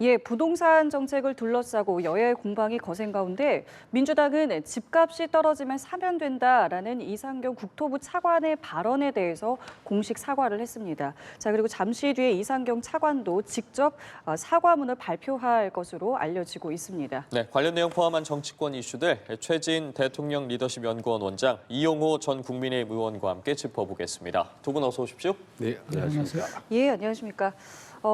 예, 부동산 정책을 둘러싸고 여야의 공방이 거센 가운데 민주당은 집값이 떨어지면 사면 된다라는 이상경 국토부 차관의 발언에 대해서 공식 사과를 했습니다. 자, 그리고 잠시 뒤에 이상경 차관도 직접 사과문을 발표할 것으로 알려지고 있습니다. 네, 관련 내용 포함한 정치권 이슈들 최진 대통령 리더십 연구원 원장, 이용호 전 국민의힘 의원과 함께 짚어보겠습니다. 두 분 어서 오십시오. 네, 안녕하십니까. 예, 안녕하십니까.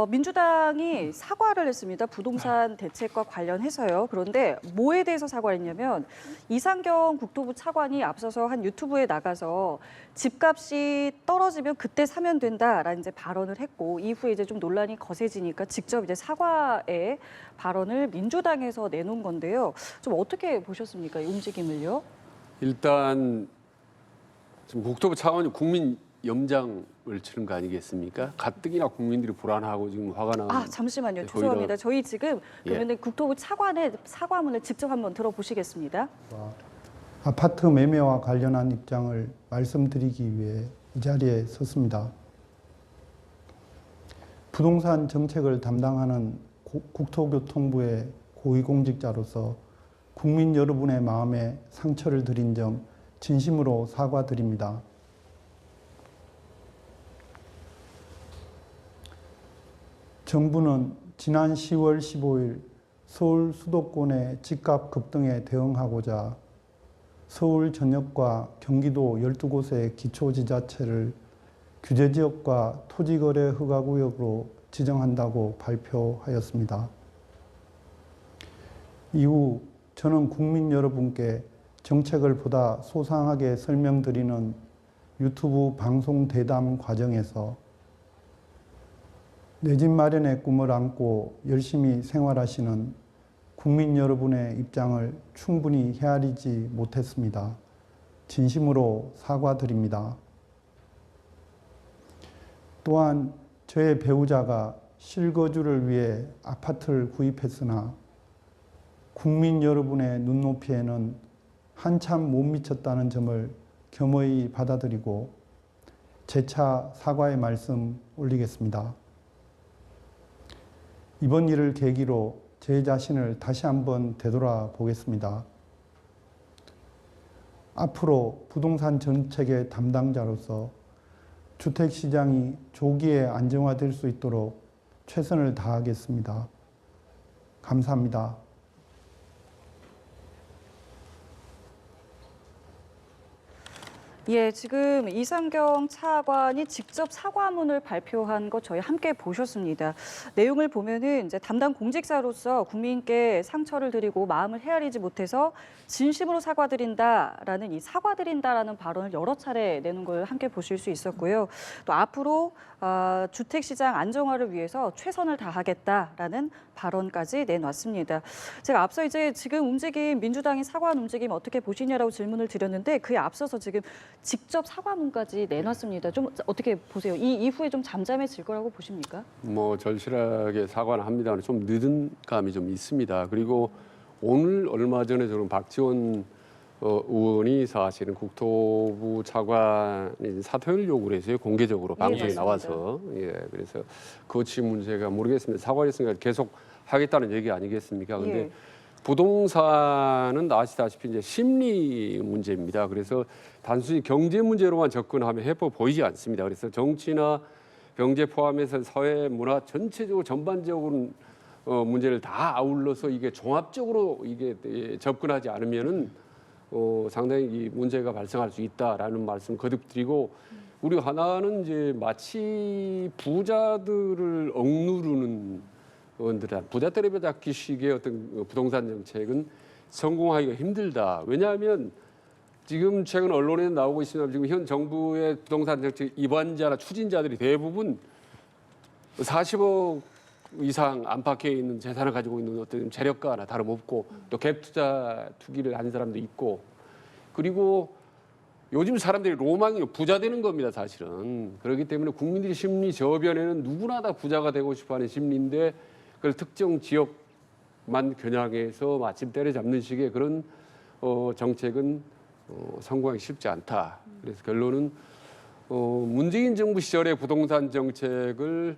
민주당이 사과를 했습니다. 부동산 대책과 관련해서요. 그런데 뭐에 대해서 사과를 했냐면 이상경 국토부 차관이 앞서서 한 유튜브에 나가서 집값이 떨어지면 그때 사면 된다라는 이제 발언을 했고 이후에 이제 좀 논란이 거세지니까 직접 이제 사과의 발언을 민주당에서 내놓은 건데요. 좀 어떻게 보셨습니까? 이 움직임을요? 일단 지금 국토부 차관이 국민 염장을 치는 거 아니겠습니까? 가뜩이나 국민들이 불안하고 지금 화가 나는. 잠시만요. 죄송합니다. 저희 지금 그러면 국토부 차관의 사과문을 직접 한번 들어보시겠습니다. 아파트 매매와 관련한 입장을 말씀드리기 위해 이 자리에 섰습니다. 부동산 정책을 담당하는 국토교통부의 고위공직자로서 국민 여러분의 마음에 상처를 드린 점 진심으로 사과드립니다. 정부는 지난 10월 15일 서울 수도권의 집값 급등에 대응하고자 서울 전역과 경기도 12곳의 기초지자체를 규제지역과 토지거래 허가구역으로 지정한다고 발표하였습니다. 이후 저는 국민 여러분께 정책을 보다 소상하게 설명드리는 유튜브 방송 대담 과정에서 내 집 마련의 꿈을 안고 열심히 생활하시는 국민 여러분의 입장을 충분히 헤아리지 못했습니다. 진심으로 사과드립니다. 또한 저의 배우자가 실거주를 위해 아파트를 구입했으나 국민 여러분의 눈높이에는 한참 못 미쳤다는 점을 겸허히 받아들이고 재차 사과의 말씀 올리겠습니다. 이번 일을 계기로 제 자신을 다시 한번 되돌아보겠습니다. 앞으로 부동산 정책의 담당자로서 주택시장이 조기에 안정화될 수 있도록 최선을 다하겠습니다. 감사합니다. 예, 지금 이상경 차관이 직접 사과문을 발표한 거 저희 함께 보셨습니다. 내용을 보면은 이제 담당 공직자로서 국민께 상처를 드리고 마음을 헤아리지 못해서 진심으로 사과드린다라는 이 사과드린다라는 발언을 여러 차례 내는 걸 함께 보실 수 있었고요. 또 앞으로 주택시장 안정화를 위해서 최선을 다하겠다라는 발언까지 내놨습니다. 제가 앞서 이제 지금 움직임 민주당이 사과한 움직임 어떻게 보시냐라고 질문을 드렸는데 그에 앞서서 지금 직접 사과문까지 내놨습니다. 좀 어떻게 보세요? 이 이후에 좀 잠잠해질 거라고 보십니까? 뭐 절실하게 사과는 합니다만 좀 늦은 감이 좀 있습니다. 그리고 오늘 얼마 전에 저는 박지원 의원이 사실은 국토부 차관이 사퇴를 요구를 했어요. 공개적으로 방송에 나와서. 예, 그래서 거치 문제가 모르겠습니다. 사과했으니까 계속 하겠다는 얘기 아니겠습니까? 근데 부동산은 아시다시피 이제 심리 문제입니다. 그래서 단순히 경제 문제로만 접근하면 해법 보이지 않습니다. 그래서 정치나 경제 포함해서 사회 문화 전체적으로 전반적으로 문제를 다 아울러서 이게 종합적으로 이게 접근하지 않으면은 상당히 이 문제가 발생할 수 있다라는 말씀 거듭드리고 우리 하나는 이제 마치 부자들을 억누르는 듯한 부자 때려잡기식의 어떤 부동산 정책은 성공하기가 힘들다. 왜냐하면 지금 최근 언론에 나오고 있습니다. 지금 현 정부의 부동산 정책 입안자나 추진자들이 대부분 40억 이상 안팎에 있는 재산을 가지고 있는 어떤 재력가나 다름없고 또 갭 투자 투기를 하는 사람도 있고 그리고 요즘 사람들이 로망이 부자 되는 겁니다, 사실은. 그렇기 때문에 국민들의 심리 저변에는 누구나 다 부자가 되고 싶어하는 심리인데 그걸 특정 지역만 겨냥해서 마침 때려잡는 식의 그런 정책은 성공하기 쉽지 않다. 그래서 결론은 문재인 정부 시절의 부동산 정책을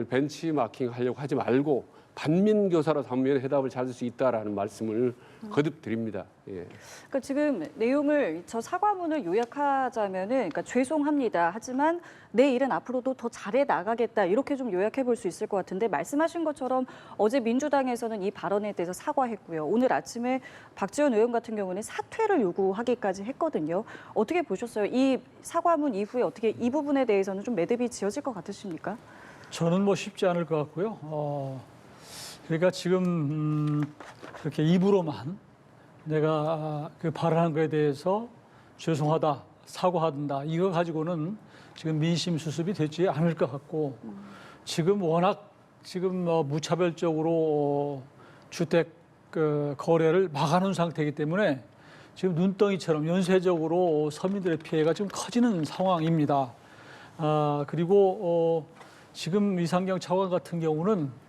벤치마킹 하려고 하지 말고 반면교사로 삼으면 해답을 찾을 수 있다라는 말씀을 거듭 드립니다. 예. 그러니까 지금 내용을 저 사과문을 요약하자면은 그러니까 죄송합니다. 하지만 내 일은 앞으로도 더 잘해 나가겠다. 이렇게 좀 요약해 볼 수 있을 것 같은데 말씀하신 것처럼 어제 민주당에서는 이 발언에 대해서 사과했고요. 오늘 아침에 박지원 의원 같은 경우는 사퇴를 요구하기까지 했거든요. 어떻게 보셨어요? 이 사과문 이후에 어떻게 이 부분에 대해서는 좀 매듭이 지어질 것 같으십니까? 저는 뭐 쉽지 않을 것 같고요. 그러니까 지금 그렇게 입으로만 내가 그 발언한 거에 대해서 죄송하다, 사과한다 이거 가지고는 지금 민심 수습이 되지 않을 것 같고 지금 워낙 지금 무차별적으로 주택 거래를 막아놓은 상태이기 때문에 지금 눈덩이처럼 연쇄적으로 서민들의 피해가 지금 커지는 상황입니다. 그리고 지금 이상경 차관 같은 경우는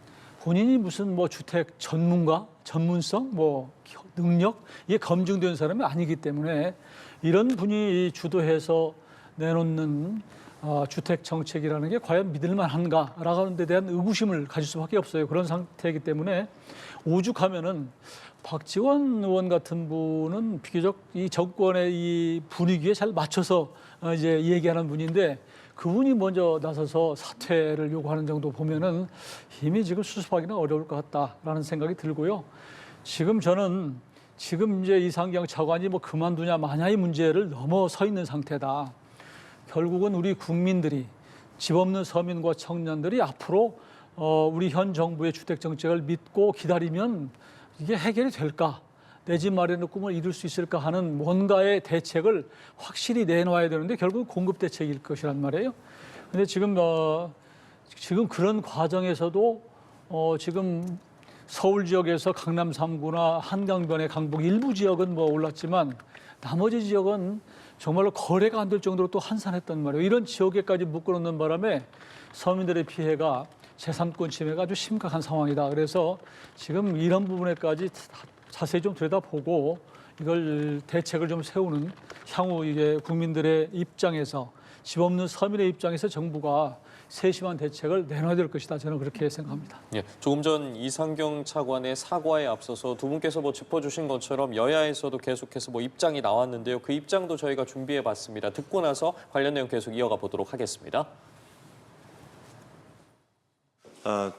본인이 무슨 뭐 주택 전문가, 전문성, 뭐 능력 이게 검증된 사람이 아니기 때문에 이런 분이 주도해서 내놓는 주택 정책이라는 게 과연 믿을만한가라는 데 대한 의구심을 가질 수밖에 없어요. 그런 상태이기 때문에 오죽하면은 박지원 의원 같은 분은 비교적 이 정권의 이 분위기에 잘 맞춰서 이제 얘기하는 분인데 그분이 먼저 나서서 사퇴를 요구하는 정도 보면은 이미 지금 수습하기는 어려울 것 같다라는 생각이 들고요. 지금 저는 지금 이제 이상경 차관이 뭐 그만두냐 마냐의 문제를 넘어서 있는 상태다. 결국은 우리 국민들이 집 없는 서민과 청년들이 앞으로 우리 현 정부의 주택 정책을 믿고 기다리면 이게 해결이 될까? 내 집 마련의 꿈을 이룰 수 있을까 하는 뭔가의 대책을 확실히 내놓아야 되는데 결국 공급 대책일 것이란 말이에요. 근데 지금 그런 과정에서도 지금 서울 지역에서 강남 3구나 한강변의 강북 일부 지역은 뭐 올랐지만 나머지 지역은 정말로 거래가 안 될 정도로 또 한산했단 말이에요. 이런 지역에까지 묶어놓는 바람에 서민들의 피해가 재산권 침해가 아주 심각한 상황이다. 그래서 지금 이런 부분에까지 자세히 좀 들여다보고 이걸 대책을 좀 세우는 향후 이게 국민들의 입장에서 집 없는 서민의 입장에서 정부가 세심한 대책을 내놔야 될 것이다. 저는 그렇게 생각합니다. 예, 조금 전 이상경 차관의 사과에 앞서서 두 분께서 뭐 짚어주신 것처럼 여야에서도 계속해서 뭐 입장이 나왔는데요. 그 입장도 저희가 준비해봤습니다. 듣고 나서 관련 내용 계속 이어가 보도록 하겠습니다.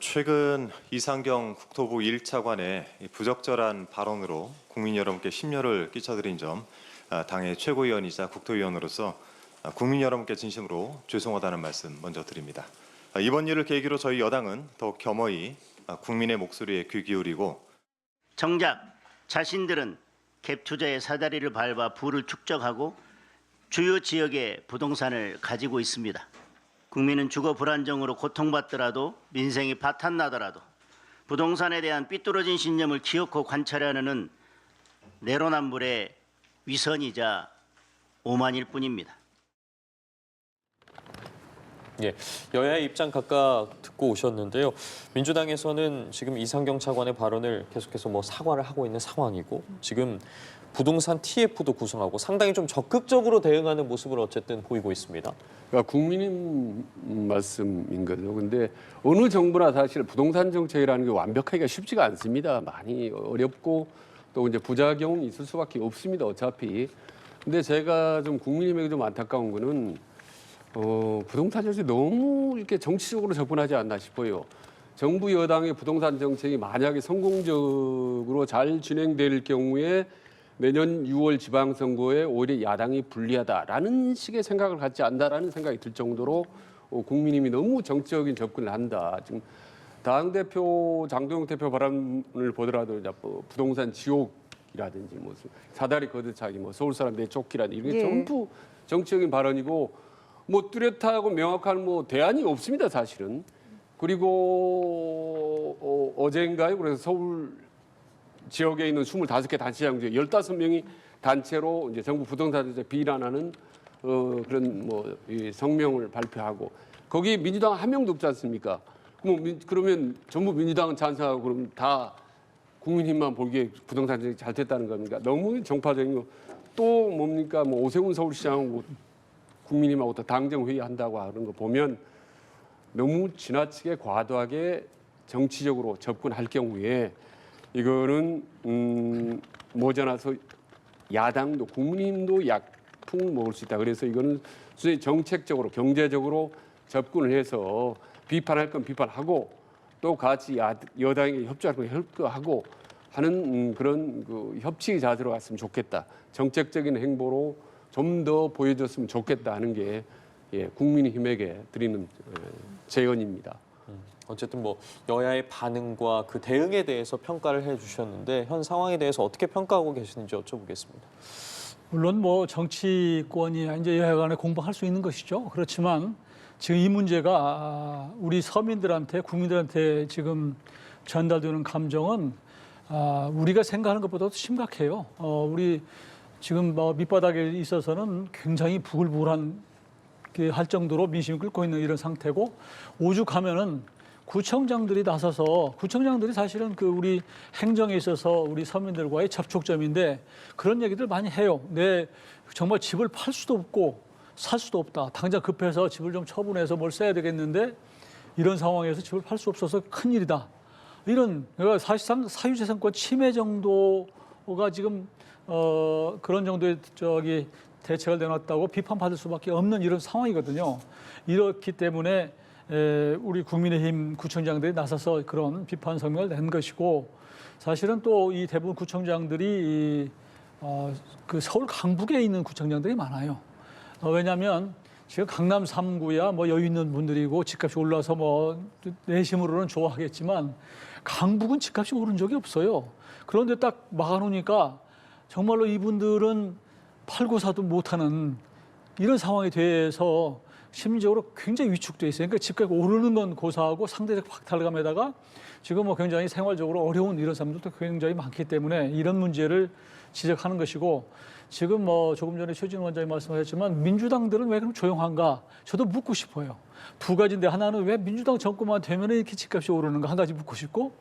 최근 이상경 국토부 1차관의 부적절한 발언으로 국민 여러분께 심려를 끼쳐드린 점 당의 최고위원이자 국토위원으로서 국민 여러분께 진심으로 죄송하다는 말씀 먼저 드립니다. 이번 일을 계기로 저희 여당은 더욱 겸허히 국민의 목소리에 귀 기울이고 정작 자신들은 갭 투자의 사다리를 밟아 부를 축적하고 주요 지역의 부동산을 가지고 있습니다. 국민은 주거 불안정으로 고통받더라도 민생이 파탄나더라도 부동산에 대한 삐뚤어진 신념을 기어코 관찰하는 내로남불의 위선이자 오만일 뿐입니다. 예, 여야의 입장 각각 듣고 오셨는데요. 민주당에서는 지금 이상경 차관의 발언을 계속해서 뭐 사과를 하고 있는 상황이고 지금 부동산 TF도 구성하고 상당히 좀 적극적으로 대응하는 모습을 어쨌든 보이고 있습니다. 그러니까 국민님 말씀인 거죠. 근데 어느 정부나 사실 부동산 정책이라는 게 완벽하기가 쉽지가 않습니다. 많이 어렵고 또 이제 부작용이 있을 수밖에 없습니다. 어차피. 근데 제가 좀 국민님에게 좀 안타까운 거는 부동산 정책이 너무 이렇게 정치적으로 접근하지 않나 싶어요. 정부 여당의 부동산 정책이 만약에 성공적으로 잘 진행될 경우에 내년 6월 지방선거에 오히려 야당이 불리하다라는 식의 생각을 갖지 않는다라는 생각이 들 정도로 국민님이 너무 정치적인 접근을 한다. 지금 당대표 장동영 대표 발언을 보더라도 부동산 지옥이라든지 뭐 사다리 걷어차기, 뭐 서울 사람 내쫓기라든지 이게 전부 정치적인 발언이고 뭐 뚜렷하고 명확한 뭐 대안이 없습니다, 사실은. 그리고 어젠가요? 그래서 서울 지역에 있는 25개 단체장 중에 15명이 단체로 이제 정부 부동산 정책 비난하는 그런 뭐 성명을 발표하고 거기 민주당 한 명도 없지 않습니까? 그러면 전부 민주당은 찬성하고 그러면 다 국민힘만 보기에 부동산 정책이 잘 됐다는 겁니까? 너무 정파적인 거. 또 뭡니까? 뭐 오세훈 서울시장하고 국민힘하고 또 당정 회의한다고 하는 거 보면 너무 지나치게 과도하게 정치적으로 접근할 경우에 이거는 모자라서 야당도 국민힘도 약풍 먹을 수 있다. 그래서 이거는 수제 정책적으로 경제적으로 접근을 해서 비판할 건 비판하고 또 같이 여당에게 협조할 건 협조하고 하는 그런 그 협치 자세로 갔으면 좋겠다. 정책적인 행보로 좀 더 보여줬으면 좋겠다 하는 게 국민의힘에게 드리는 제언입니다. 어쨌든 뭐 여야의 반응과 그 대응에 대해서 평가를 해주셨는데 현 상황에 대해서 어떻게 평가하고 계시는지 여쭤보겠습니다. 물론 뭐 정치권이 이제 여야 간에 공방할 수 있는 것이죠. 그렇지만 지금 이 문제가 우리 서민들한테 국민들한테 지금 전달되는 감정은 우리가 생각하는 것보다도 심각해요. 우리 지금 뭐 밑바닥에 있어서는 굉장히 부글부글한 할 정도로 민심이 끓고 있는 이런 상태고 오죽하면은 구청장들이 나서서 구청장들이 사실은 그 우리 행정에 있어서 우리 서민들과의 접촉점인데 그런 얘기들 많이 해요. 정말 집을 팔 수도 없고 살 수도 없다. 당장 급해서 집을 좀 처분해서 뭘 써야 되겠는데 이런 상황에서 집을 팔 수 없어서 큰일이다. 이런 그러니까 사실상 사유재산권 침해 정도가 지금 그런 정도의 대책을 내놨다고 비판받을 수밖에 없는 이런 상황이거든요. 이렇기 때문에 우리 국민의힘 구청장들이 나서서 그런 비판 성명을 낸 것이고 사실은 또 이 대부분 구청장들이 그 서울 강북에 있는 구청장들이 많아요. 왜냐하면 지금 강남 3구야 뭐 여유 있는 분들이고 집값이 올라서 뭐 내심으로는 좋아하겠지만 강북은 집값이 오른 적이 없어요. 그런데 딱 막아놓으니까 정말로 이분들은 팔고 사도 못하는 이런 상황에 대해서 심리적으로 굉장히 위축돼 있어요. 그러니까 집값이 오르는 건 고사하고 상대적 박탈감에다가 지금 뭐 굉장히 생활적으로 어려운 이런 사람들도 굉장히 많기 때문에 이런 문제를 지적하는 것이고 지금 뭐 조금 전에 최진 원장이 말씀하셨지만 민주당들은 왜 그럼 조용한가? 저도 묻고 싶어요. 두 가지인데 하나는 왜 민주당 정권만 되면 이렇게 집값이 오르는가 한 가지 묻고 싶고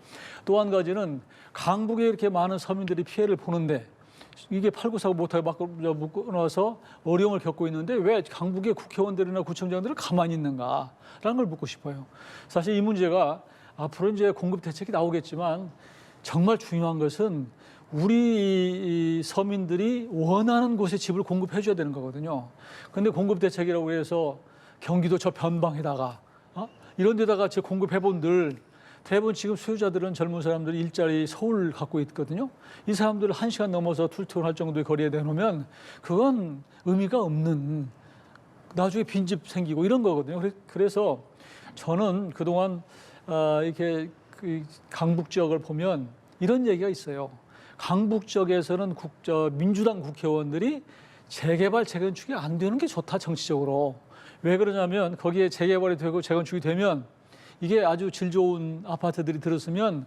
또 한 가지는 강북에 이렇게 많은 서민들이 피해를 보는데 이게 팔고 사고 못하게 묶어놔서 어려움을 겪고 있는데 왜 강북의 국회의원들이나 구청장들은 가만히 있는가라는 걸 묻고 싶어요. 사실 이 문제가 앞으로 이제 공급 대책이 나오겠지만 정말 중요한 것은 우리 서민들이 원하는 곳에 집을 공급해 줘야 되는 거거든요. 근데 공급 대책이라고 해서 경기도 저 변방에다가 이런 데다가 제 공급해 본들 대부분 지금 수요자들은 젊은 사람들이 일자리 서울 갖고 있거든요. 이 사람들을 1시간 넘어서 툴툴할 정도의 거리에 내놓으면 그건 의미가 없는 나중에 빈집 생기고 이런 거거든요. 그래서 저는 그동안 이렇게 강북 지역을 보면 이런 얘기가 있어요. 강북 지역에서는 민주당 국회의원들이 재개발, 재건축이 안 되는 게 좋다, 정치적으로. 왜 그러냐면 거기에 재개발이 되고 재건축이 되면 이게 아주 질 좋은 아파트들이 들었으면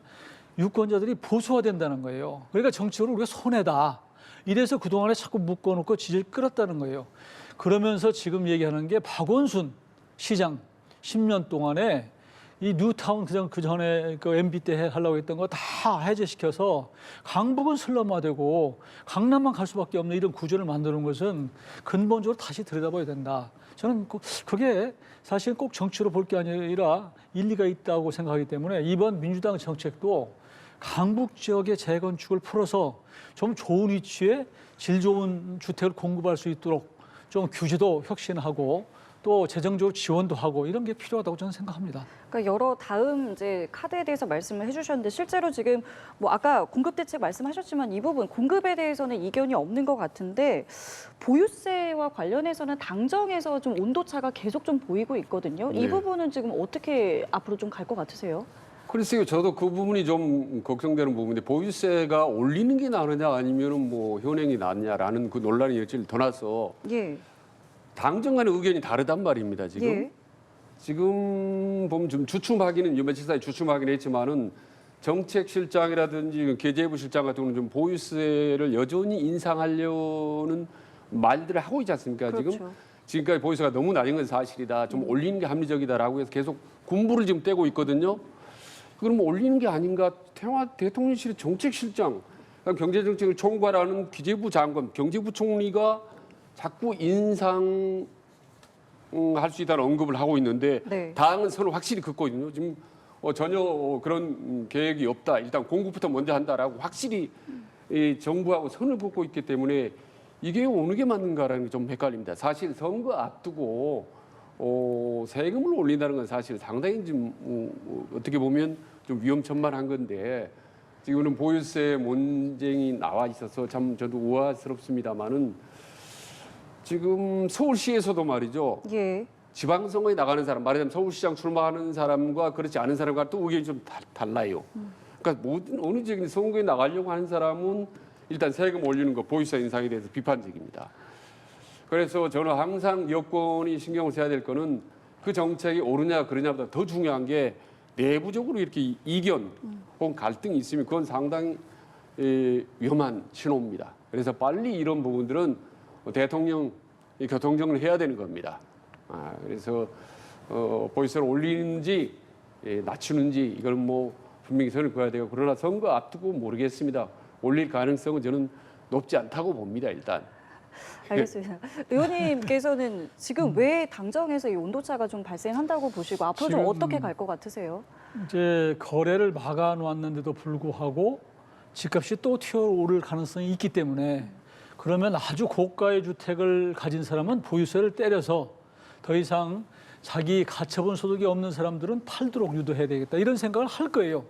유권자들이 보수화된다는 거예요. 그러니까 정치적으로 우리가 손해다. 이래서 그동안에 자꾸 묶어놓고 지지를 끌었다는 거예요. 그러면서 지금 얘기하는 게 박원순 시장 10년 동안에 이 뉴타운 그 전에 그 MB 때 하려고 했던 거 다 해제시켜서 강북은 슬럼화되고 강남만 갈 수밖에 없는 이런 구조를 만드는 것은 근본적으로 다시 들여다봐야 된다. 저는 그게 사실 꼭 정치로 볼 게 아니라 일리가 있다고 생각하기 때문에 이번 민주당 정책도 강북 지역의 재건축을 풀어서 좀 좋은 위치에 질 좋은 주택을 공급할 수 있도록 좀 규제도 혁신하고 또 재정적으로 지원도 하고 이런 게 필요하다고 저는 생각합니다. 그러니까 여러 다음 이제 카드에 대해서 말씀을 해주셨는데 실제로 지금 뭐 아까 공급 대책 말씀하셨지만 이 부분 공급에 대해서는 이견이 없는 것 같은데 보유세와 관련해서는 당정에서 좀 온도차가 계속 좀 보이고 있거든요. 이 네. 부분은 지금 어떻게 앞으로 좀 갈 것 같으세요? 글쎄요, 저도 그 부분이 좀 걱정되는 부분인데 보유세가 올리는 게 나으냐 아니면은 뭐 현행이 낫냐라는 그 논란이 여질 더 나서 예. 당정 간의 의견이 다르단 말입니다. 지금 예. 지금 보면 좀 주춤하기는 며칠 사이 주춤하긴 했지만은 정책실장이라든지 계재부 실장 같은 경우는 좀 보유세를 여전히 인상하려는 말들을 하고 있지 않습니까? 그렇죠. 지금까지 보유세가 너무 낮은 건 사실이다. 좀 올리는 게 합리적이다라고 해서 계속 군부를 지금 떼고 있거든요. 그럼 올리는 게 아닌가? 대통령실의 정책실장, 경제정책을 총괄하는 기재부 장관, 경제부총리가 자꾸 인상할 수 있다는 언급을 하고 있는데 네. 당은 선을 확실히 긋고 있거든요. 지금 전혀 그런 계획이 없다. 일단 공급부터 먼저 한다라고 확실히 이 정부하고 선을 긋고 있기 때문에 이게 어느 게 맞는가라는 게 좀 헷갈립니다. 사실 선거 앞두고 세금을 올린다는 건 사실 상당히 좀 어떻게 보면 좀 위험천만한 건데 지금은 보유세 논쟁이 나와 있어서 참 저도 우아스럽습니다만은 지금 서울시에서도 말이죠. 예. 지방선거에 나가는 사람, 말하자면 서울시장 출마하는 사람과 그렇지 않은 사람과 또 의견이 좀 달라요. 그러니까 모든 어느 지역인 선거에 나가려고 하는 사람은 일단 세금 올리는 거, 보유세 인상에 대해서 비판적입니다. 그래서 저는 항상 여권이 신경을 써야 될 거는 그 정책이 옳으냐 그러냐보다 더 중요한 게 내부적으로 이렇게 이견 혹은 갈등이 있으면 그건 상당히 위험한 신호입니다. 그래서 빨리 이런 부분들은 대통령 교통정리를 해야 되는 겁니다. 그래서 보유세를 올리는지 낮추는지 이걸 뭐 분명히 선을 그어야 되고 그러나 선거 앞두고 모르겠습니다. 올릴 가능성은 저는 높지 않다고 봅니다. 일단. 알겠습니다. 의원님께서는 지금 왜 당정에서 이 온도차가 좀 발생한다고 보시고 앞으로 좀 지금 어떻게 갈 것 같으세요? 이제 거래를 막아놓았는데도 불구하고 집값이 또 튀어오를 가능성이 있기 때문에 그러면 아주 고가의 주택을 가진 사람은 보유세를 때려서 더 이상 자기 가처분 소득이 없는 사람들은 팔도록 유도해야 되겠다 이런 생각을 할 거예요.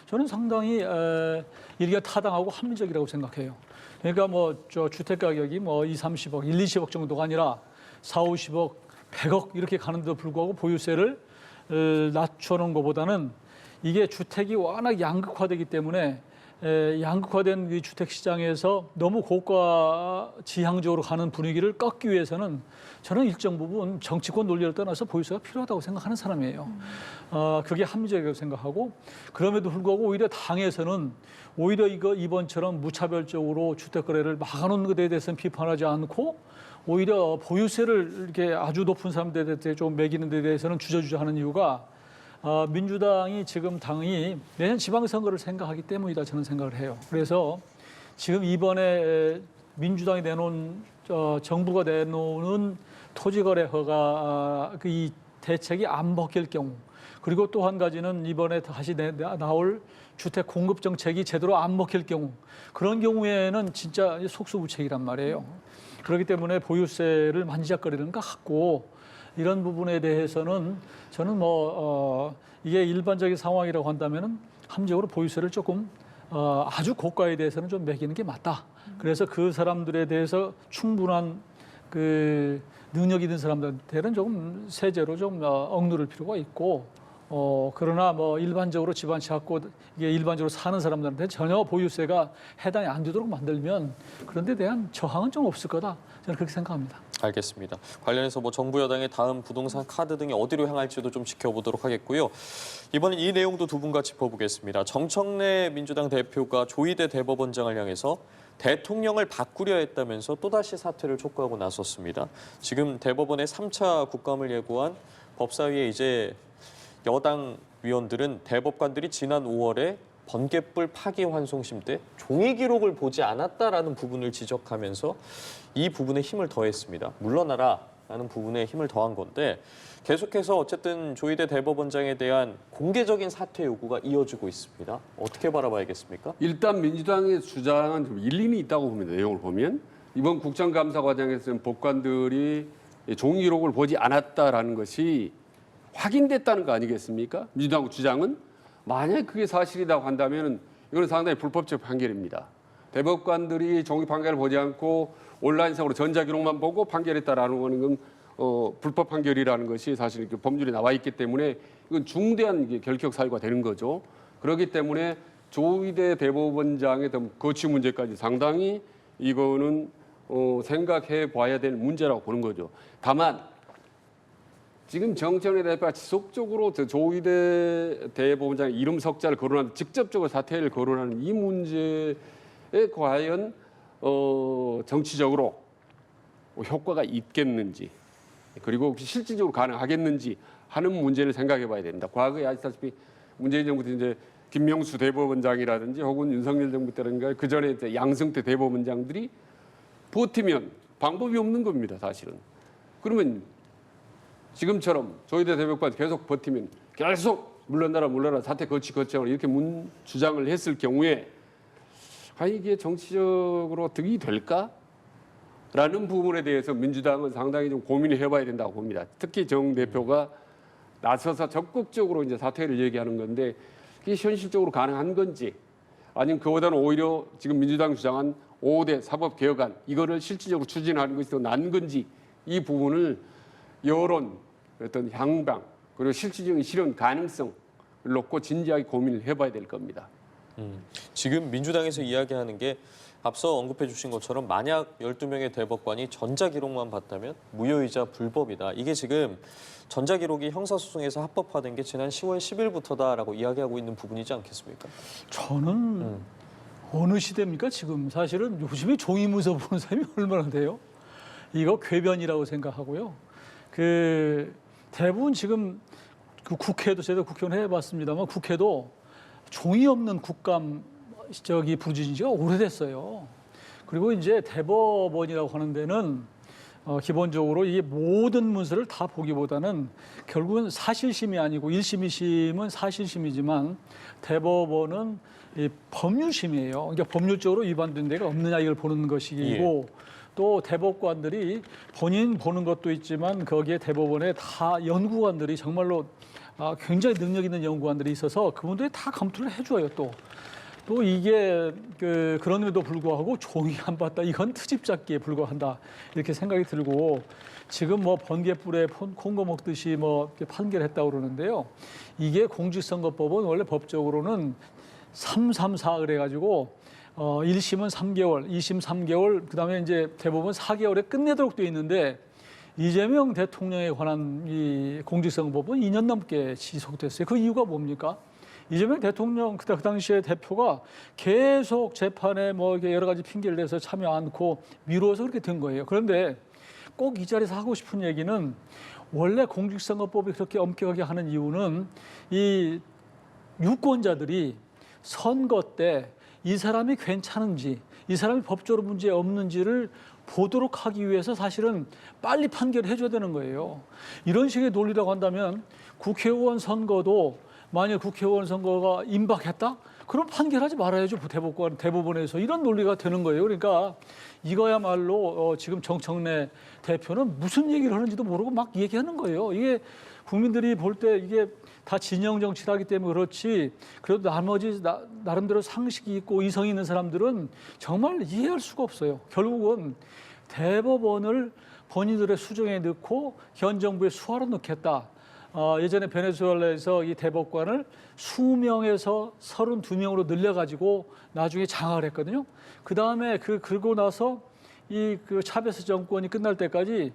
저는 상당히 일리가 타당하고 합리적이라고 생각해요. 그러니까 뭐 저 주택 가격이 뭐 2, 30억, 1, 20억 정도가 아니라 4, 50억, 100억 이렇게 가는데도 불구하고 보유세를 낮춰놓은 것보다는 이게 주택이 워낙 양극화되기 때문에 양극화된 이 주택 시장에서 너무 고가 지향적으로 가는 분위기를 꺾기 위해서는 저는 일정 부분 정치권 논리를 떠나서 보유세가 필요하다고 생각하는 사람이에요. 그게 합리적이라고 생각하고 그럼에도 불구하고 오히려 당에서는 오히려 이번처럼 무차별적으로 주택 거래를 막아놓는 것에 대해서는 비판하지 않고 오히려 보유세를 이렇게 아주 높은 사람들한테 좀 매기는 데 대해서는 주저주저하는 이유가 민주당이 지금 당이 내년 지방선거를 생각하기 때문이다 저는 생각을 해요. 그래서 지금 이번에 민주당이 내놓은 정부가 내놓는 토지거래 허가 이 대책이 안 먹힐 경우 그리고 또 한 가지는 이번에 다시 나올 주택 공급 정책이 제대로 안 먹힐 경우 그런 경우에는 진짜 속수무책이란 말이에요. 그렇기 때문에 보유세를 만지작거리는 것 같고 이런 부분에 대해서는 저는 이게 일반적인 상황이라고 한다면은 합리적으로 보유세를 조금 아주 고가에 대해서는 좀 매기는 게 맞다. 그래서 그 사람들에 대해서 충분한 그 능력 있는 사람들한테는 조금 세제로 좀 억누를 필요가 있고 그러나 뭐 일반적으로 집안 찾고 이게 일반적으로 사는 사람들한테 전혀 보유세가 해당이 안 되도록 만들면 그런 데 대한 저항은 좀 없을 거다. 저는 그렇게 생각합니다. 알겠습니다. 관련해서 뭐 정부 여당의 다음 부동산 카드 등이 어디로 향할지도 좀 지켜보도록 하겠고요. 이번엔 이 내용도 두 분과 짚어보겠습니다. 정청래 민주당 대표가 조희대 대법원장을 향해서 대통령을 바꾸려 했다면서 또다시 사퇴를 촉구하고 나섰습니다. 지금 대법원의 3차 국감을 예고한 법사위에 이제 여당 위원들은 대법관들이 지난 5월에 번갯불 파기환송심 때 종이 기록을 보지 않았다라는 부분을 지적하면서 이 부분에 힘을 더했습니다. 물러나라라는 부분에 힘을 더한 건데 계속해서 어쨌든 조희대 대법원장에 대한 공개적인 사퇴 요구가 이어지고 있습니다. 어떻게 바라봐야겠습니까? 일단 민주당의 주장은 좀 일리는 있다고 봅니다. 내용을 보면 이번 국정감사 과정에서는 법관들이 종이 기록을 보지 않았다라는 것이 확인됐다는 거 아니겠습니까? 민주당 주장은 만약에 그게 사실이라고 한다면 이건 상당히 불법적 판결입니다. 대법관들이 종이 판결을 보지 않고 온라인상으로 전자기록만 보고 판결했다라는 거는 불법 판결이라는 것이 사실 법률에 나와 있기 때문에 이건 중대한 결격 사유가 되는 거죠. 그렇기 때문에 조희대 대법원장의 거취 문제까지 상당히 이거는 생각해 봐야 될 문제라고 보는 거죠. 다만 지금 정청래 대표가 지속적으로 조희대 대법원장의 이름 석자를 거론하는 직접적으로 사퇴를 거론하는 이 문제에 과연 정치적으로 효과가 있겠는지 그리고 혹시 실질적으로 가능하겠는지 하는 문제를 생각해 봐야 됩니다. 과거에 아시다시피 문재인 정부 때 이제 김명수 대법원장이라든지 혹은 윤석열 정부 때라든가 그 전에 이제 양승태 대법원장들이 버티면 방법이 없는 겁니다. 사실은. 그러면 지금처럼 조희대 대법관 계속 버티면 계속 물러나라 사퇴 거치하라 이렇게 주장을 했을 경우에 이게 정치적으로 득이 될까? 라는 부분에 대해서 민주당은 상당히 좀 고민을 해봐야 된다고 봅니다. 특히 정 대표가 나서서 적극적으로 이제 사퇴를 얘기하는 건데 이게 현실적으로 가능한 건지 아니면 그보다는 오히려 지금 민주당 주장한 5대 사법개혁안 이거를 실질적으로 추진하는 것이 더 나은 건지 이 부분을 여론, 어떤 향방 그리고 실질적인 실현 가능성을 놓고 진지하게 고민을 해봐야 될 겁니다. 지금 민주당에서 이야기하는 게 앞서 언급해 주신 것처럼 만약 12명의 대법관이 전자기록만 봤다면 무효이자 불법이다. 이게 지금 전자기록이 형사소송에서 합법화된 게 지난 10월 10일부터다라고 이야기하고 있는 부분이지 않겠습니까? 저는 어느 시대입니까 지금? 사실은 요즘에 종이문서 보는 사람이 얼마나 돼요? 이거 궤변이라고 생각하고요. 대부분 지금 그 국회도 제가 국회의원 해봤습니다만 국회도 종이 없는 국감 부르짖은 지가 오래됐어요. 그리고 이제 대법원이라고 하는 데는 기본적으로 이 모든 문서를 다 보기보다는 결국은 사실심이 아니고 1심, 2심은 사실심이지만 대법원은 이 법률심이에요. 그러니까 법률적으로 위반된 데가 없느냐 이걸 보는 것이고 또 대법관들이 본인 보는 것도 있지만 거기에 대법원에 다 연구관들이 정말로 굉장히 능력 있는 연구관들이 있어서 그분들이 다 검토를 해줘요 또 이게 그런데도 불구하고 종이 안 봤다 이건 트집잡기에 불과한다 이렇게 생각이 들고 지금 뭐 번개불에 콩고 먹듯이 뭐 이렇게 판결했다고 그러는데요. 이게 공직선거법은 원래 법적으로는 334 그래가지고 1심은 3개월, 2심 3개월, 그다음에 이제 대법원 4개월에 끝내도록 돼 있는데 이재명 대통령에 관한 이 공직선거법은 2년 넘게 지속됐어요. 그 이유가 뭡니까? 이재명 대통령 그 당시에 대표가 계속 재판에 뭐 여러 가지 핑계를 대서 참여 않고 미루어서 그렇게 된 거예요. 그런데 꼭 이 자리에서 하고 싶은 얘기는 원래 공직선거법이 그렇게 엄격하게 하는 이유는 이 유권자들이 선거 때 이 사람이 괜찮은지 이 사람이 법적으로 문제 없는지를 보도록 하기 위해서 사실은 빨리 판결을 해줘야 되는 거예요. 이런 식의 논리라고 한다면 국회의원 선거도 만약 국회의원 선거가 임박했다? 그럼 판결하지 말아야죠. 대법원에서. 이런 논리가 되는 거예요. 그러니까 이거야말로 지금 정청래 대표는 무슨 얘기를 하는지도 모르고 막 얘기하는 거예요. 이게 국민들이 볼 때 이게 다 진영 정치를 하기 때문에 그렇지 그래도 나머지 나름대로 상식이 있고 이성이 있는 사람들은 정말 이해할 수가 없어요. 결국은 대법원을 본인들의 수정에 넣고 현 정부의 수하로 넣겠다. 예전에 베네수엘라에서 이 대법관을 20명에서 32명으로 늘려가지고 나중에 장악을 했거든요. 그 다음에 그러고 나서 그 차베스 정권이 끝날 때까지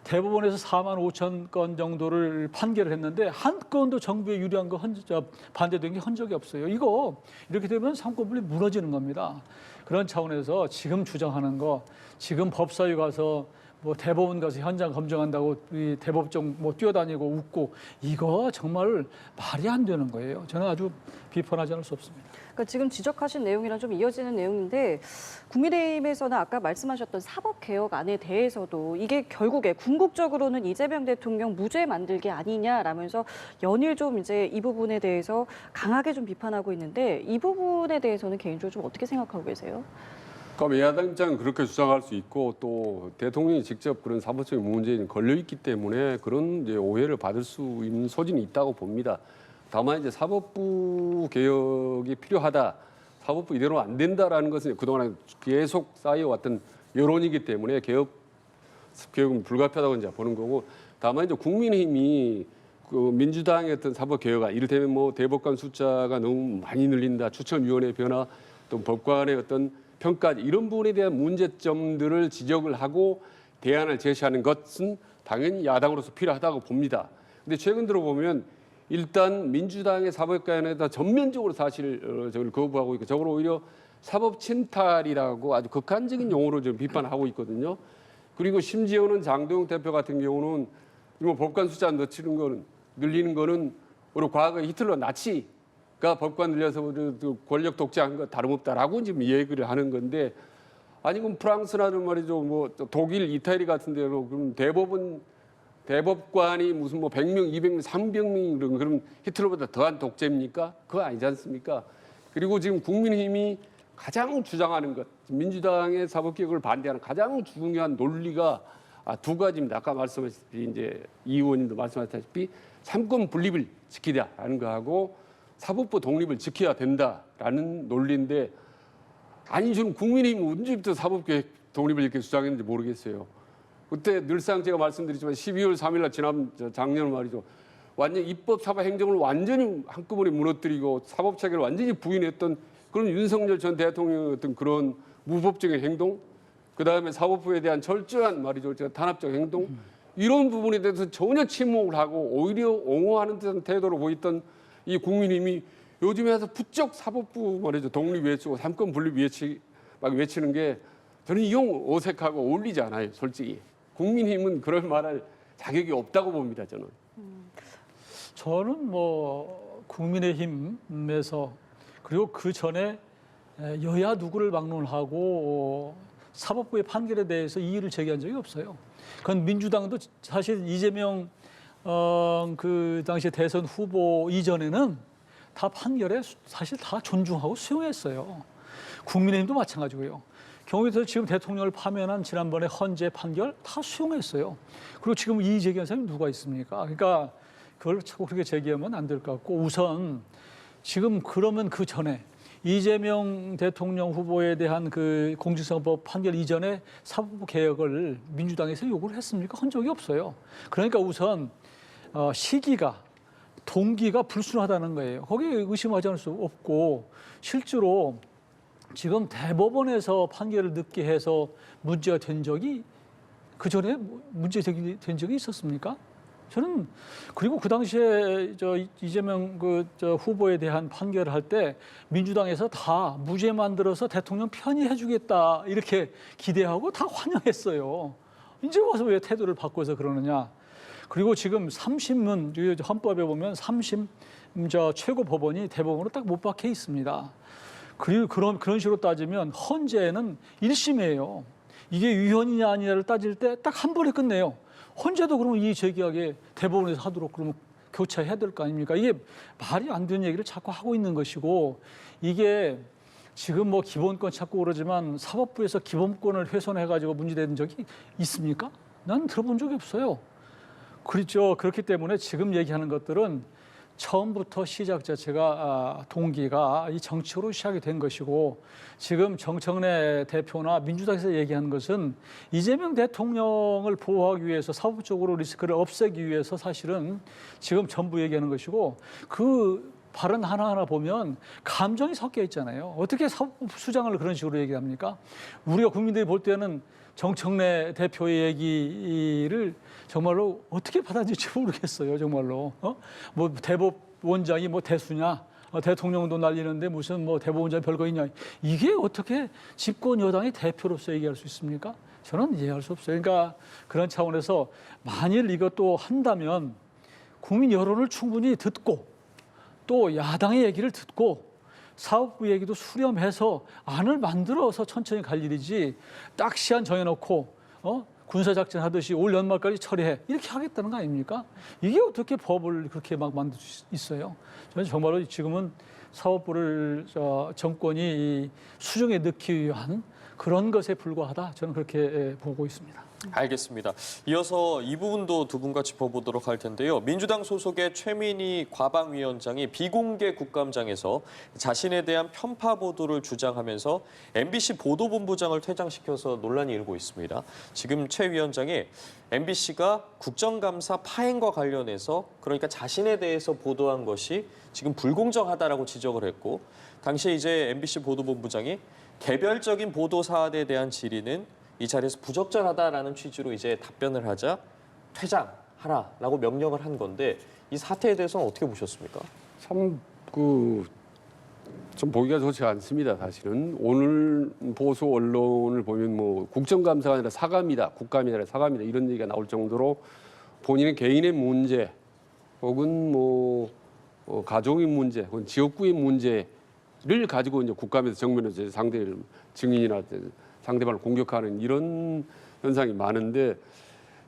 대법원에서 4만 5천 건 정도를 판결을 했는데 한 건도 정부에 유리한 거 반대된 게 흔적이 없어요. 이거 이렇게 되면 상권분리 무너지는 겁니다. 그런 차원에서 지금 주장하는 거 지금 법사위 가서 뭐 대법원 가서 현장 검증한다고 이 대법정 뭐 뛰어다니고 웃고 이거 정말 말이 안 되는 거예요. 저는 아주 비판하지 않을 수 없습니다. 그러니까 지금 지적하신 내용이랑 좀 이어지는 내용인데 국민의힘에서는 아까 말씀하셨던 사법개혁안에 대해서도 이게 결국에 궁극적으로는 이재명 대통령 무죄 만들기 아니냐라면서 연일 좀 이제 이 부분에 대해서 강하게 좀 비판하고 있는데 이 부분에 대해서는 개인적으로 좀 어떻게 생각하고 계세요? 그럼 야당 입장은 그렇게 주장할 수 있고 또 대통령이 직접 그런 사법적인 문제에 걸려 있기 때문에 그런 이제 오해를 받을 수 있는 소진이 있다고 봅니다. 다만 이제 사법부 개혁이 필요하다, 사법부 이대로 안 된다라는 것은 그동안 계속 쌓여왔던 여론이기 때문에 개혁은 불가피하다고 이제 보는 거고, 다만 이제 국민의힘이 그 민주당의 어떤 사법 개혁안, 이를테면 뭐 대법관 숫자가 너무 많이 늘린다, 추천위원회 변화, 또 법관의 어떤 평가 이런 부분에 대한 문제점들을 지적을 하고 대안을 제시하는 것은 당연히 야당으로서 필요하다고 봅니다. 근데 최근 들어보면 일단 민주당의 사법개혁안에다 전면적으로 사실 저걸 거부하고 있고 저걸 오히려 사법 침탈이라고 아주 극한적인 용어로 좀 비판하고 있거든요. 그리고 심지어는 장도영 대표 같은 경우는 뭐 법관 숫자 늘리는 거는 우리 과거에 히틀러 나치가 법관 늘려서 권력 독재한 거 다름없다라고 지금 얘기를 하는 건데, 아니 그럼 프랑스라는 말이죠, 뭐 독일, 이태리 같은 데로 그럼 대법원 대법관이 무슨 뭐 100명, 200명, 300명 그런 히틀러보다 더한 독재입니까? 그거 아니지 않습니까? 그리고 지금 국민의힘이 가장 주장하는 것, 민주당의 사법개혁을 반대하는 가장 중요한 논리가 두 가지입니다. 아까 말씀하셨듯이 이제 이 의원님도 말씀하셨다시피 삼권 분립을 지키자라는 거하고 사법부 독립을 지켜야 된다라는 논리인데 아니 저는 국민의힘이 언제부터 사법개혁 독립을 이렇게 주장했는지 모르겠어요. 그때 늘상 제가 말씀드리지만 12월 3일 날 작년 말이죠. 완전 입법, 사법, 행정을 완전히 한꺼번에 무너뜨리고 사법 체계를 완전히 부인했던 그런 윤석열 전 대통령의 어떤 그런 무법적인 행동, 그 다음에 사법부에 대한 철저한 말이죠, 탄압적 행동, 이런 부분에 대해서 전혀 침묵을 하고 오히려 옹호하는 듯한 태도로 보였던 이 국민의힘이 요즘에 와서 부쩍 사법부 말이죠, 독립 외치고 삼권 분립 막 외치는 게 저는 이용 어색하고 어울리지 않아요, 솔직히. 국민의힘은 그럴 말할 자격이 없다고 봅니다, 저는. 저는 뭐 국민의힘에서 그리고 그 전에 여야 누구를 막론하고 사법부의 판결에 대해서 이의를 제기한 적이 없어요. 그건 민주당도 사실 이재명 그 당시 대선 후보 이전에는 다 판결에 사실 다 존중하고 수용했어요. 국민의힘도 마찬가지고요. 경우에서 지금 대통령을 파면한 지난번에 헌재 판결 다 수용했어요. 그리고 지금 이의 제기한 사람이 누가 있습니까? 그러니까 그걸 자꾸 그렇게 제기하면 안 될 것 같고 우선 지금 그러면 그 전에 이재명 대통령 후보에 대한 그 공직선거법 판결 이전에 사법부 개혁을 민주당에서 요구를 했습니까? 한 적이 없어요. 그러니까 우선 시기가 동기가 불순하다는 거예요. 거기에 의심하지 않을 수 없고 실제로 지금 대법원에서 판결을 늦게 해서 문제가 된 적이 그 전에 문제 제기된 적이 있었습니까? 저는 그리고 그 당시에 이재명 후보에 대한 판결을 할 때 민주당에서 다 무죄 만들어서 대통령 편의해주겠다 이렇게 기대하고 다 환영했어요. 이제 와서 왜 태도를 바꿔서 그러느냐? 그리고 지금 30문 헌법에 보면 30 최고 법원이 대법원으로 딱 못 박혀 있습니다. 그리고 그런 식으로 따지면 헌재는 1심이에요. 이게 위헌이냐 아니냐를 따질 때 딱 한 번에 끝내요. 헌재도 그러면 이 제기하게 대법원에서 하도록 그러면 교체해야 될 거 아닙니까? 이게 말이 안 되는 얘기를 자꾸 하고 있는 것이고 이게 지금 뭐 기본권 찾고 그러지만 사법부에서 기본권을 훼손해가지고 문제된 적이 있습니까? 난 들어본 적이 없어요. 그렇죠. 그렇기 때문에 지금 얘기하는 것들은 처음부터 시작 자체가 동기가 이 정치로 시작이 된 것이고 지금 정청래 대표나 민주당에서 얘기하는 것은 이재명 대통령을 보호하기 위해서 사법적으로 리스크를 없애기 위해서 사실은 지금 전부 얘기하는 것이고 그 발언 하나하나 보면 감정이 섞여 있잖아요. 어떻게 사법수장을 그런 식으로 얘기합니까? 우리가 국민들이 볼 때는 정청래 대표의 얘기를 정말로 어떻게 받아들일지 모르겠어요. 정말로. 뭐 대법원장이 뭐 대수냐? 대통령도 날리는데 무슨 뭐 대법원장 별거 있냐? 이게 어떻게 집권 여당의 대표로서 얘기할 수 있습니까? 저는 이해할 수 없어요. 그러니까 그런 차원에서 만일 이것도 한다면 국민 여론을 충분히 듣고 또 야당의 얘기를 듣고 사법부 얘기도 수렴해서 안을 만들어서 천천히 갈 일이지 딱 시한 정해놓고 군사작전 하듯이 올 연말까지 처리해 이렇게 하겠다는 거 아닙니까? 이게 어떻게 법을 그렇게 막 만들 수 있어요? 저는 정말로 지금은 사법부를 정권이 수정에 넣기 위한 그런 것에 불과하다. 저는 그렇게 보고 있습니다. 알겠습니다. 이어서 이 부분도 두 분과 짚어보도록 할 텐데요. 민주당 소속의 최민희 과방위원장이 비공개 국감장에서 자신에 대한 편파 보도를 주장하면서 MBC 보도본부장을 퇴장시켜서 논란이 일고 있습니다. 지금 최 위원장이 MBC가 국정감사 파행과 관련해서 그러니까 자신에 대해서 보도한 것이 지금 불공정하다라고 지적을 했고 당시에 이제 MBC 보도본부장이 개별적인 보도 사안에 대한 질의는 이 자리에서 부적절하다라는 취지로 이제 답변을 하자 퇴장하라라고 명령을 한 건데 이 사태에 대해서는 어떻게 보셨습니까? 참 좀 보기가 좋지 않습니다. 사실은 오늘 보수 언론을 보면 뭐 국정감사가 아니라 사과입니다, 국감이 아니라 사과입니다 이런 얘기가 나올 정도로 본인의 개인의 문제 혹은 뭐 가족의 문제 혹은 지역구의 문제를 가지고 이제 국감에서 정면에서 상대를 증인이나 상대방을 공격하는 이런 현상이 많은데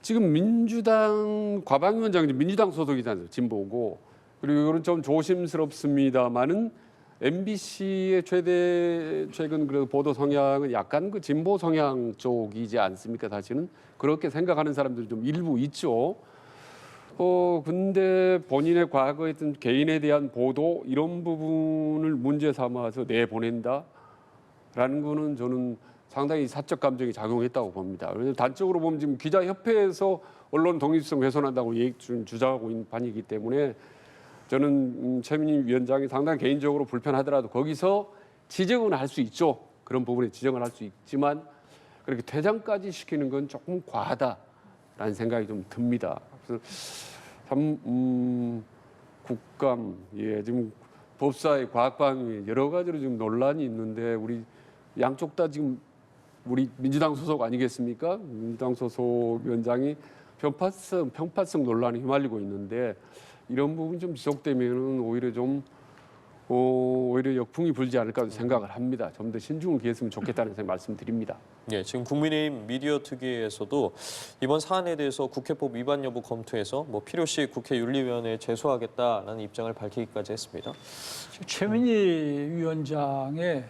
지금 민주당 과방위원장이 민주당 소속이잖아요. 진보고. 그리고 이건 좀 조심스럽습니다만은 MBC의 최근 그 보도 성향은 약간 그 진보 성향 쪽이지 않습니까? 사실은 그렇게 생각하는 사람들이 좀 일부 있죠. 근데 본인의 과거에 어떤 개인에 대한 보도 이런 부분을 문제 삼아서 내보낸다라는 거는 저는 상당히 사적 감정이 작용했다고 봅니다. 왜냐하면 단적으로 보면 지금 기자협회에서 언론 독립성 훼손한다고 주장하고 있는 판이기 때문에 저는 최민희 위원장이 상당히 개인적으로 불편하더라도 거기서 지적은 할 수 있죠. 그런 부분에 지적을 할 수 있지만 그렇게 퇴장까지 시키는 건 조금 과하다라는 생각이 좀 듭니다. 그래서 참 국감, 지금 법사의 과학방위 여러 가지로 지금 논란이 있는데 우리 양쪽 다 지금 우리 민주당 소속 아니겠습니까? 민주당 소속 위원장이 편파성 논란에 휘말리고 있는데 이런 부분이 좀 지속되면은 오히려 역풍이 불지 않을까 생각을 합니다. 좀 더 신중을 기했으면 좋겠다는 생각 말씀드립니다. 예, 지금 국민의힘 미디어 특위에서도 이번 사안에 대해서 국회법 위반 여부 검토해서 뭐 필요시 국회 윤리위원회에 제소하겠다라는 입장을 밝히기까지 했습니다. 최민희 위원장의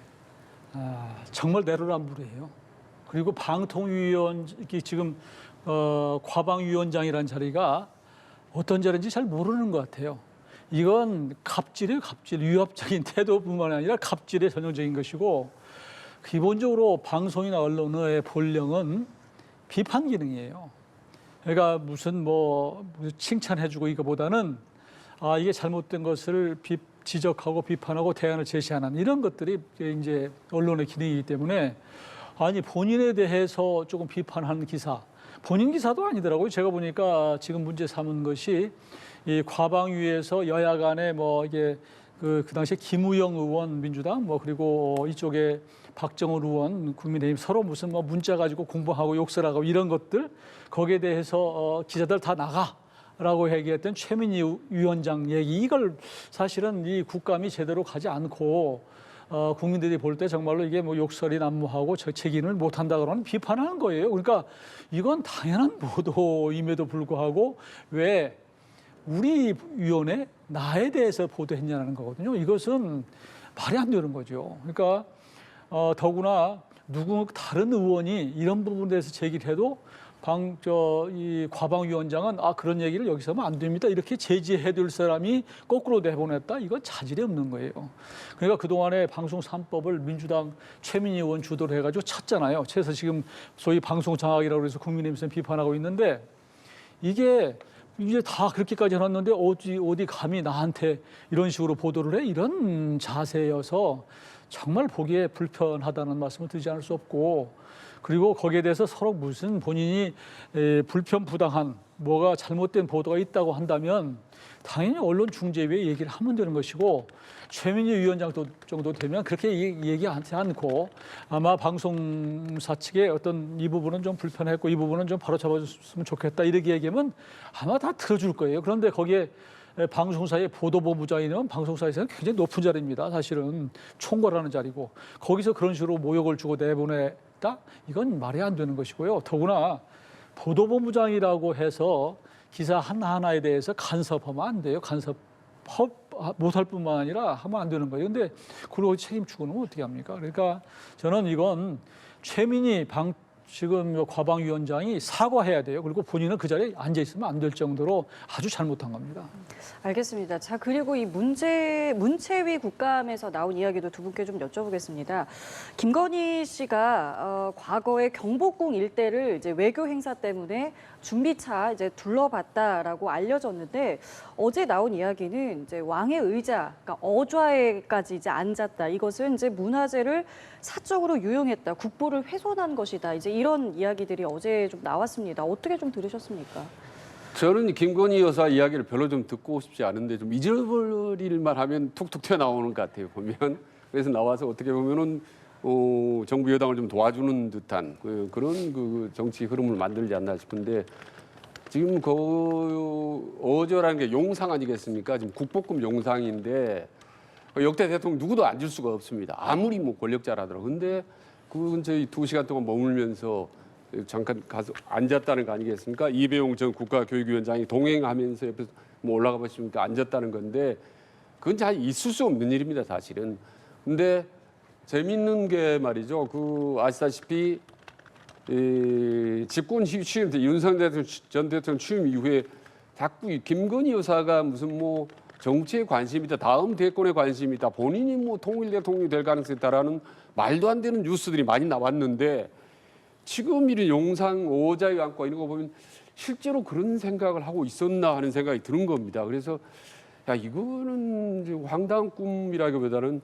정말 내로남불이에요. 그리고 방통위원 지금 과방위원장이라는 자리가 어떤 자리인지 잘 모르는 것 같아요. 이건 갑질이에요, 갑질. 위협적인 태도뿐만 아니라 갑질의 전형적인 것이고 기본적으로 방송이나 언론의 본령은 비판 기능이에요. 그러니까 무슨 칭찬해주고 이거보다는 이게 잘못된 것을 지적하고 비판하고 대안을 제시하는 이런 것들이 이제 언론의 기능이기 때문에 본인에 대해서 조금 비판하는 기사, 본인 기사도 아니더라고요. 제가 보니까 지금 문제 삼은 것이 이 과방위에서 여야 간에 이게 그 당시에 김우영 의원 민주당 그리고 이쪽에 박정훈 의원 국민의힘 서로 무슨 문자 가지고 공부하고 욕설 하고 이런 것들 거기에 대해서 기자들 다 나가라고 얘기했던 최민희 위원장 얘기 이걸 사실은 이 국감이 제대로 가지 않고 국민들이 볼 때 정말로 이게 욕설이 난무하고 책임을 못한다 그러는 비판하는 거예요. 그러니까 이건 당연한 보도임에도 불구하고 왜 우리 위원회 나에 대해서 보도했냐는 거거든요. 이것은 말이 안 되는 거죠. 그러니까 더구나 누구 다른 의원이 이런 부분에 대해서 제기를 해도 이 과방위원장은 그런 얘기를 여기서 하면 안 됩니다. 이렇게 제지해둘 사람이 거꾸로 내보냈다. 이건 자질이 없는 거예요. 그러니까 그동안에 방송 3법을 민주당 최민희 의원 주도를 해가지고 찼잖아요. 그래서 지금 소위 방송 장악이라고 해서 국민의힘에서 비판하고 있는데 이게 이제 다 그렇게까지 해놨는데 어디 감히 나한테 이런 식으로 보도를 해? 이런 자세여서 정말 보기에 불편하다는 말씀을 드리지 않을 수 없고 그리고 거기에 대해서 서로 무슨 본인이 불편부당한 뭐가 잘못된 보도가 있다고 한다면 당연히 언론중재위에 얘기를 하면 되는 것이고 최민희 위원장 정도 되면 그렇게 얘기하지 않고 아마 방송사 측의 어떤 이 부분은 좀 불편했고 이 부분은 좀 바로 잡아줬으면 좋겠다 이렇게 얘기하면 아마 다 들어줄 거예요. 그런데 거기에 방송사의 보도본부장이면 방송사에서는 굉장히 높은 자리입니다. 사실은 총괄하는 자리고 거기서 그런 식으로 모욕을 주고 내보냈다? 이건 말이 안 되는 것이고요. 더구나 보도본부장이라고 해서 기사 하나하나에 대해서 간섭하면 안 돼요. 간섭 못할 뿐만 아니라 하면 안 되는 거예요. 근데 그걸 책임지고 는 어떻게 합니까? 그러니까 저는 이건 최민희 지금 과방위원장이 사과해야 돼요. 그리고 본인은 그 자리에 앉아 있으면 안 될 정도로 아주 잘못한 겁니다. 알겠습니다. 자, 그리고 이 문체위 국감에서 나온 이야기도 두 분께 좀 여쭤보겠습니다. 김건희 씨가 과거에 경복궁 일대를 이제 외교 행사 때문에 준비차 이제 둘러봤다라고 알려졌는데 어제 나온 이야기는 이제 왕의 의자, 그러니까 어좌에까지 이제 앉았다. 이것은 이제 문화재를 사적으로 유용했다. 국보를 훼손한 것이다. 이제 이런 이야기들이 어제 좀 나왔습니다. 어떻게 좀 들으셨습니까? 저는 김건희 여사 이야기를 별로 좀 듣고 싶지 않은데 좀 잊어버릴만 하면 툭툭 튀어나오는 것 같아요. 보면 그래서 나와서 어떻게 보면은 정부 여당을 좀 도와주는 듯한 그런 정치 흐름을 만들지 않나 싶은데 지금 어제라는 게 용상 아니겠습니까? 지금 국보급 용상인데 역대 대통령 누구도 앉을 수가 없습니다. 아무리 권력자라더라도. 근데 그건 저희 2시간 동안 머물면서 잠깐 가서 앉았다는 거 아니겠습니까? 이배용 전 국가교육위원장이 동행하면서 옆에서 뭐 올라가 보시면 앉았다는 건데 그건 잘 있을 수 없는 일입니다, 사실은. 근데 재밌는 게 말이죠. 아시다시피 집권 취임 때 윤석열 전 대통령 취임 이후에 자꾸 김건희 여사가 무슨 뭐 정치에 관심이 있다, 다음 대권에 관심이 있다, 본인이 뭐 통일 대통령이 될 가능성이 있다라는 말도 안 되는 뉴스들이 많이 나왔는데 지금 이런 용상 오자유 안고 이런 거 보면 실제로 그런 생각을 하고 있었나 하는 생각이 드는 겁니다. 그래서 야 이거는 이제 황당한 꿈이라기보다는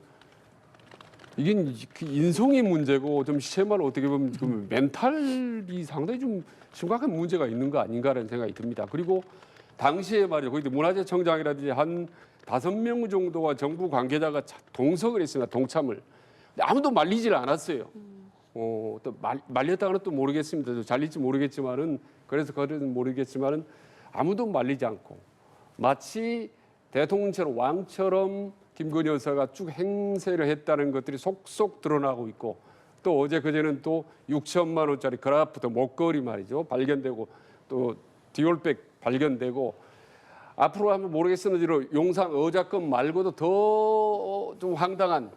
이게 인성의 문제고 좀 시체말 어떻게 보면 그 멘탈이 상당히 좀 심각한 문제가 있는 거 아닌가라는 생각이 듭니다. 그리고 당시에 말이죠. 거기 문화재청장이라든지 한 5명 정도와 정부 관계자가 동석을 했습니다. 동참을. 근데 아무도 말리질 않았어요. 또 말렸다가는 또 모르겠습니다. 잘릴지 모르겠지만은 그래서 그런지 모르겠지만은 아무도 말리지 않고 마치 대통령처럼 왕처럼 김건희 여사가 쭉 행세를 했다는 것들이 속속 드러나고 있고 또 어제 그제는 또 6천만 원짜리 그라프트 목걸이 말이죠 발견되고 또 디올백 발견되고 앞으로 하면 모르겠으나 용상 어자건 말고도 더 좀 황당한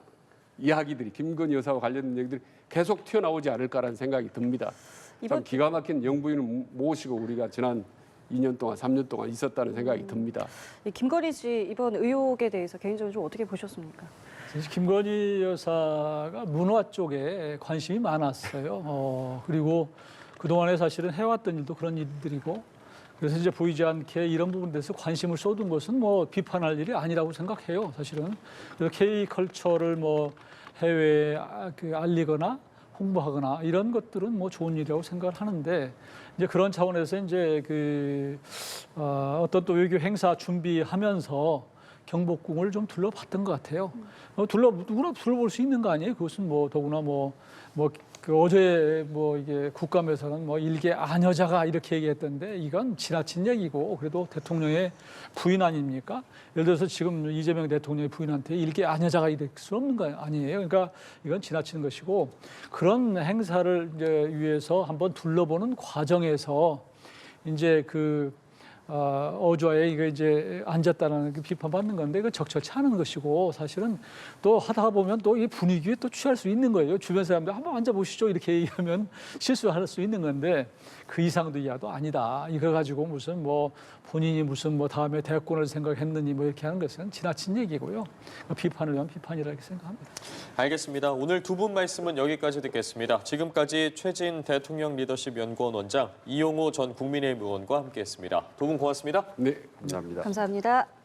이야기들이 김건희 여사와 관련된 얘기들이 계속 튀어나오지 않을까라는 생각이 듭니다. 참 기가 막힌 영부인을 모시고 우리가 지난 2년 동안, 3년 동안 있었다는 생각이 듭니다. 김건희 씨 이번 의혹에 대해서 개인적으로 좀 어떻게 보셨습니까? 사실 김건희 여사가 문화 쪽에 관심이 많았어요. 그리고 그동안에 사실은 해왔던 일도 그런 일들이고 그래서 이제 보이지 않게 이런 부분에 대해서 관심을 쏟은 것은 뭐 비판할 일이 아니라고 생각해요, 사실은. 그래서 K컬처를 뭐 해외에 알리거나 홍보하거나 이런 것들은 뭐 좋은 일이라고 생각을 하는데 이제 그런 차원에서 이제 어떤 또 외교 행사 준비하면서 경복궁을 좀 둘러봤던 것 같아요. 누구나 둘러볼 수 있는 거 아니에요? 그것은 뭐 더구나 어제 이게 국감에서는 뭐 일개 아녀자가 이렇게 얘기했던데 이건 지나친 얘기고 그래도 대통령의 부인 아닙니까? 예를 들어서 지금 이재명 대통령의 부인한테 일개 아녀자가 이럴 수 없는 거 아니에요? 그러니까 이건 지나치는 것이고 그런 행사를 이제 위해서 한번 둘러보는 과정에서 이제 어조에 이거 이제 앉았다는 비판받는 건데 이건 적절치 않은 것이고 사실은 또 하다가 보면 또 이 분위기에 또 취할 수 있는 거예요. 주변 사람들 한번 앉아보시죠 이렇게 얘기하면 실수할 수 있는 건데 그 이상도 이하도 아니다. 이거 가지고 무슨 본인이 무슨 다음에 대권을 생각했느니 이렇게 하는 것은 지나친 얘기고요. 비판을 위한 비판이라고 생각합니다. 알겠습니다. 오늘 두 분 말씀은 여기까지 듣겠습니다. 지금까지 최진 대통령 리더십 연구원 원장, 이용호 전 국민의힘 의원과 함께했습니다. 두 분 고맙습니다. 네, 감사합니다. 감사합니다.